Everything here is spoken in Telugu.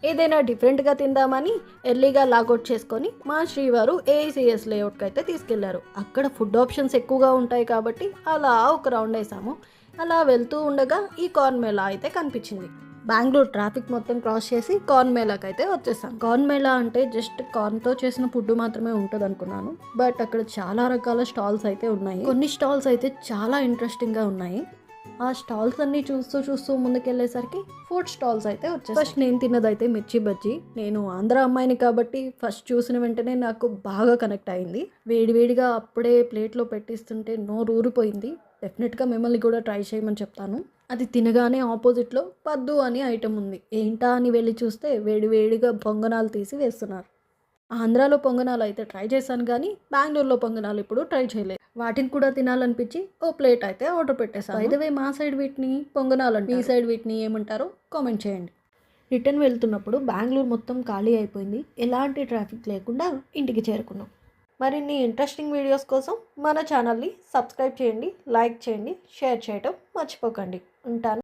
ఏదైనా డిఫరెంట్గా తిందామని ఎర్లీగా లాగౌట్ చేసుకొని మా శ్రీవారు ఏఐసిఎస్ లేఅవుట్కి అయితే తీసుకెళ్లారు. అక్కడ ఫుడ్ ఆప్షన్స్ ఎక్కువగా ఉంటాయి కాబట్టి అలా ఒక రౌండ్ వేసాము. అలా వెళ్తూ ఉండగా ఈ కార్న్ మేళా అయితే కనిపించింది. బెంగళూరు ట్రాఫిక్ మొత్తం క్రాస్ చేసి కార్న్ మేళాకి అయితే వచ్చేసాం. కార్న్ మేళా అంటే జస్ట్ కార్న్తో చేసిన ఫుడ్ మాత్రమే ఉంటుంది అనుకున్నాను, బట్ అక్కడ చాలా రకాల స్టాల్స్ అయితే ఉన్నాయి. కొన్ని స్టాల్స్ అయితే చాలా ఇంట్రెస్టింగ్గా ఉన్నాయి. ఆ స్టాల్స్ అన్ని చూస్తూ చూస్తూ ముందుకెళ్ళేసరికి ఫుడ్ స్టాల్స్ అయితే వచ్చాయి. ఫస్ట్ నేను తిన్నదైతే మిర్చి బజ్జీ. నేను ఆంధ్ర అమ్మాయిని కాబట్టి ఫస్ట్ చూసిన వెంటనే నాకు బాగా కనెక్ట్ అయింది. వేడివేడిగా అప్పుడే ప్లేట్లో పెట్టిస్తుంటే నోరు ఊరిపోయింది. డెఫినెట్గా మిమ్మల్ని కూడా ట్రై చేయమని చెప్తాను. అది తినగానే ఆపోజిట్లో పద్దు అని ఐటెం ఉంది. ఏంటా అని వెళ్ళి చూస్తే వేడివేడిగా పొంగనాలు తీసి వేస్తున్నారు. ఆంధ్రాలో పొంగనాలు అయితే ట్రై చేశాను కానీ బెంగళూరులో పొంగనాలు ఇప్పుడు ట్రై చేయలేదు. వాటిని కూడా తినాలనిపించి ఓ ప్లేట్ అయితే ఆర్డర్ పెట్టేశాను. బై మా సైడ్ వీటిని పొంగనాలు అంటే, మీ సైడ్ వీటిని ఏమంటారో కామెంట్ చేయండి. రిటర్న్ వెళ్తున్నప్పుడు బెంగళూరు మొత్తం ఖాళీ అయిపోయింది. ఎలాంటి ట్రాఫిక్ లేకుండా ఇంటికి చేరుకున్నాం. మరిన్ని ఇంట్రెస్టింగ్ వీడియోస్ కోసం మన ఛానల్ని సబ్స్క్రైబ్ చేయండి, లైక్ చేయండి, షేర్ చేయటం మర్చిపోకండి. ఉంటాను.